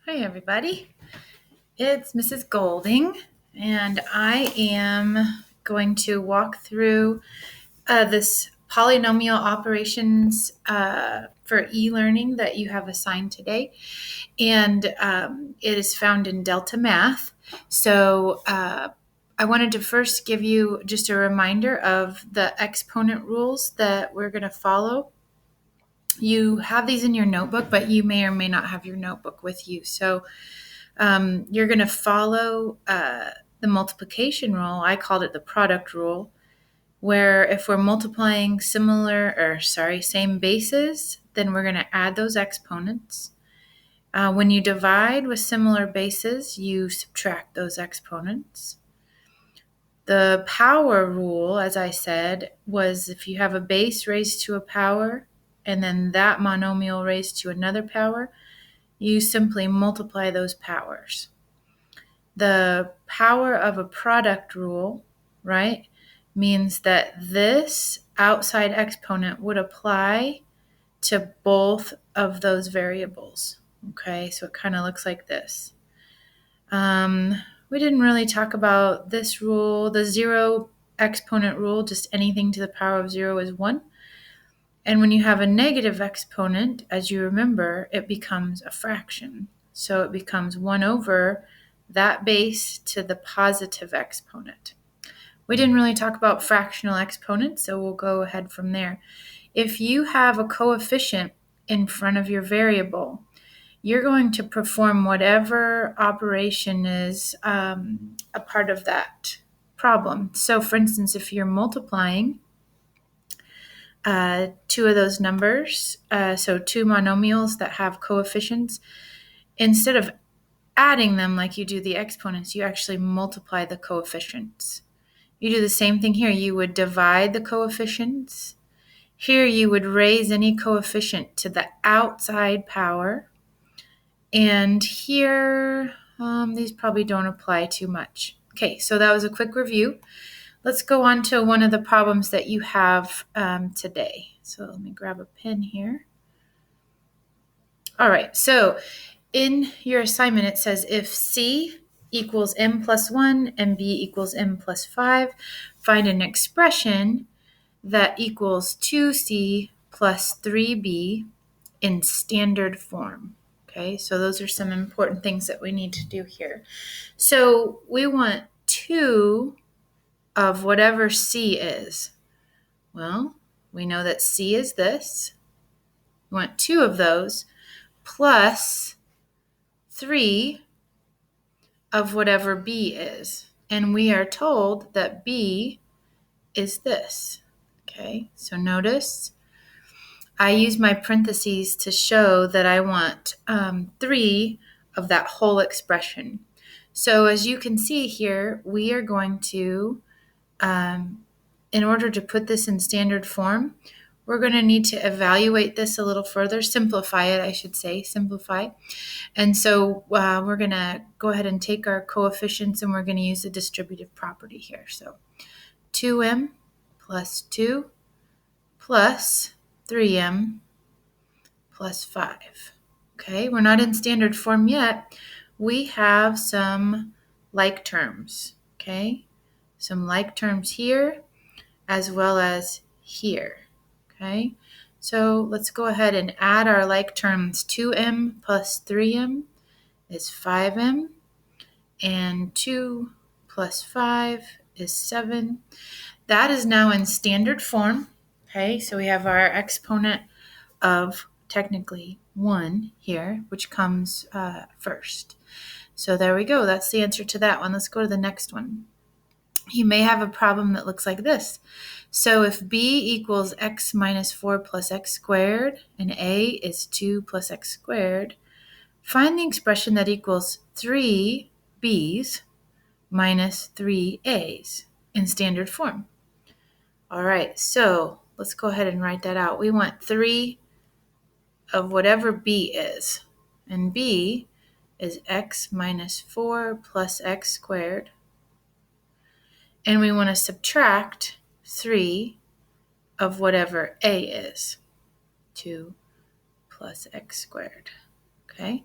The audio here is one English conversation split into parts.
Hi, everybody. It's Mrs. Golding, and I am going to walk through this polynomial operations for e-learning that you have assigned today. And it is found in Delta Math. So I wanted to first give you just a reminder of the exponent rules that we're going to follow. You have these in your notebook, but you may or may not have your notebook with you. So you're going to follow the multiplication rule. I called it the product rule, where if we're multiplying same bases, then we're going to add those exponents. When you divide with similar bases, you subtract those exponents. The power rule, as I said, was if you have a base raised to a power and then that monomial raised to another power, you simply multiply those powers. The power of a product rule, right, means that this outside exponent would apply to both of those variables. Okay, so it kind of looks like this. We didn't really talk about this rule, the zero exponent rule, just anything to the power of 0 is 1. And when you have a negative exponent, as you remember, it becomes a fraction. So it becomes 1 over that base to the positive exponent. We didn't really talk about fractional exponents, so we'll go ahead from there. If you have a coefficient in front of your variable, you're going to perform whatever operation is a part of that problem. So for instance, if you're multiplying two of those numbers, so two monomials that have coefficients, instead of adding them like you do the exponents, you actually multiply the coefficients. You do the same thing here. You would divide the coefficients. Here you would raise any coefficient to the outside power. And here, these probably don't apply too much. Okay, so that was a quick review. Let's go on to one of the problems that you have today. So let me grab a pen here. All right, so in your assignment, it says if C equals m plus 1 and B equals m plus 5, find an expression that equals 2C plus 3B in standard form. Okay, so those are some important things that we need to do here. So we want 2 of whatever C is. Well, we know that C is this. We want 2 of those plus 3 of whatever B is. And we are told that B is this. Okay, so notice I use my parentheses to show that I want 3 of that whole expression. So as you can see here, we are going to, in order to put this in standard form, we're going to need to evaluate this a little further, simplify it, I should say, simplify. And so we're going to go ahead and take our coefficients and we're going to use the distributive property here. So 2m plus 2 plus 3m plus 5. Okay, we're not in standard form yet. We have some like terms, okay? Some like terms here as well as here, okay? So let's go ahead and add our like terms. 2m plus 3m is 5m, and 2 plus 5 is 7. That is now in standard form, okay? So we have our exponent of technically 1 here, which comes first. So there we go. That's the answer to that one. Let's go to the next one. You may have a problem that looks like this. So if b equals x minus 4 plus x squared and a is 2 plus x squared, find the expression that equals 3 b's minus 3 a's in standard form. All right, so let's go ahead and write that out. We want 3 of whatever b is, and b is x minus 4 plus x squared, and we want to subtract 3 of whatever a is, 2 plus x squared, okay?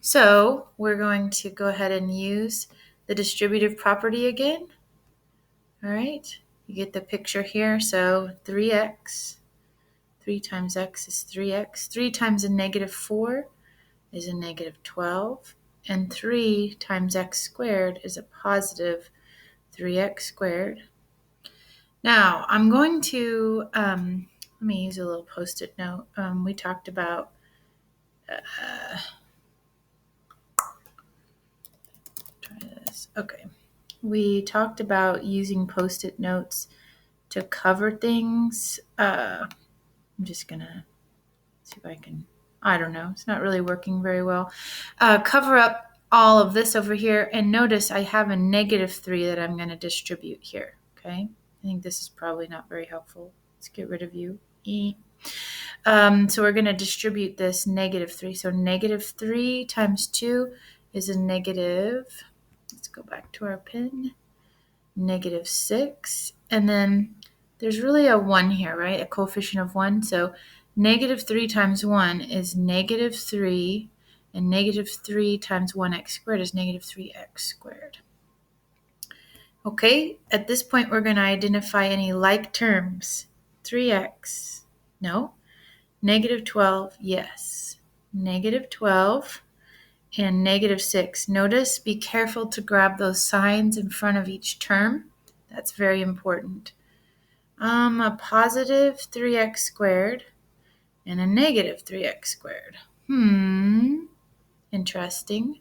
So we're going to go ahead and use the distributive property again. All right, you get the picture here. So 3x, 3 times x is 3x. 3 times a negative 4 is a negative 12. And 3 times x squared is a positive 3x squared. Now, I'm going to, let me use a little post-it note. We talked about, try this. Okay. We talked about using post-it notes to cover things. I'm just going to see if I can, I don't know. It's not really working very well. Cover up all of this over here. And notice I have a negative 3 that I'm going to distribute here. Okay. I think this is probably not very helpful. Let's get rid of you. So we're going to distribute this negative 3. So negative 3 times 2 is a negative, let's go back to our pen, negative 6. And then there's really a 1 here, right? A coefficient of 1. So negative 3 times 1 is negative 3. And negative 3 times 1x squared is negative 3x squared. Okay, at this point, we're going to identify any like terms. 3x, no. Negative 12, yes. Negative 12 and negative 6. Notice, be careful to grab those signs in front of each term. That's very important. A positive 3x squared and a negative 3x squared. Interesting.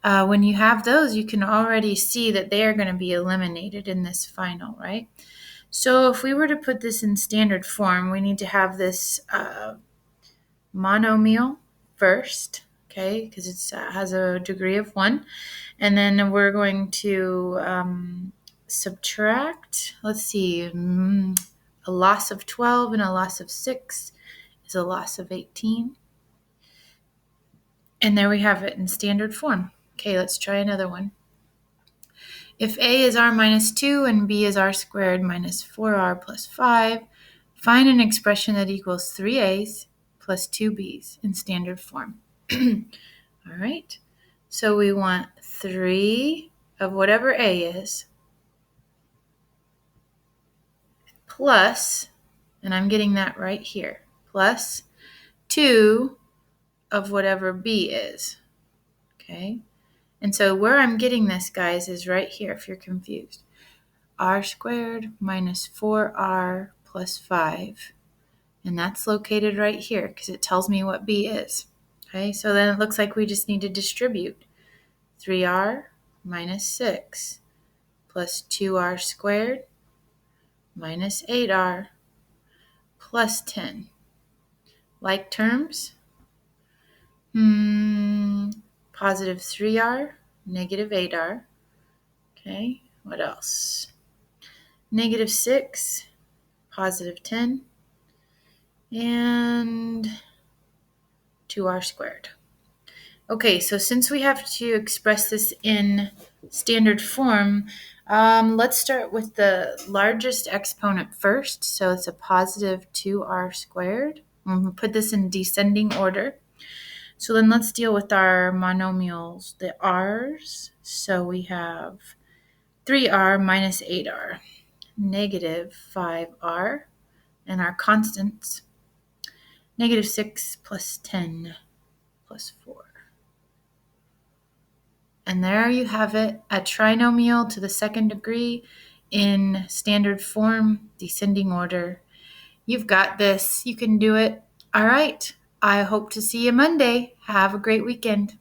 When you have those, you can already see that they are going to be eliminated in this final, right? So if we were to put this in standard form, we need to have this monomial first, okay, because it has a degree of 1. And then we're going to subtract, let's see, a loss of 12 and a loss of 6 is a loss of 18. And there we have it in standard form. Okay, let's try another one. If a is r minus 2 and b is r squared minus 4r plus 5, find an expression that equals 3a's plus 2b's in standard form. All right, so we want 3 of whatever a is plus, and I'm getting that right here, plus 2 of whatever b is, okay? And so where I'm getting this, guys, is right here if you're confused. R squared minus 4r plus 5. And that's located right here because it tells me what b is. Okay, so then it looks like we just need to distribute 3r minus 6 plus 2r squared minus 8r plus 10. Like terms? Positive 3r, negative 8r. Okay, what else? Negative 6, positive 10, and 2r squared. Okay, so since we have to express this in standard form, let's start with the largest exponent first. So it's a positive 2r squared. We'll put this in descending order. So then let's deal with our monomials, the r's. So we have 3r minus 8r, negative 5r, and our constants, negative 6 plus 10 plus 4. And there you have it, a trinomial to the second degree in standard form, descending order. You've got this. You can do it. All right. I hope to see you Monday. Have a great weekend.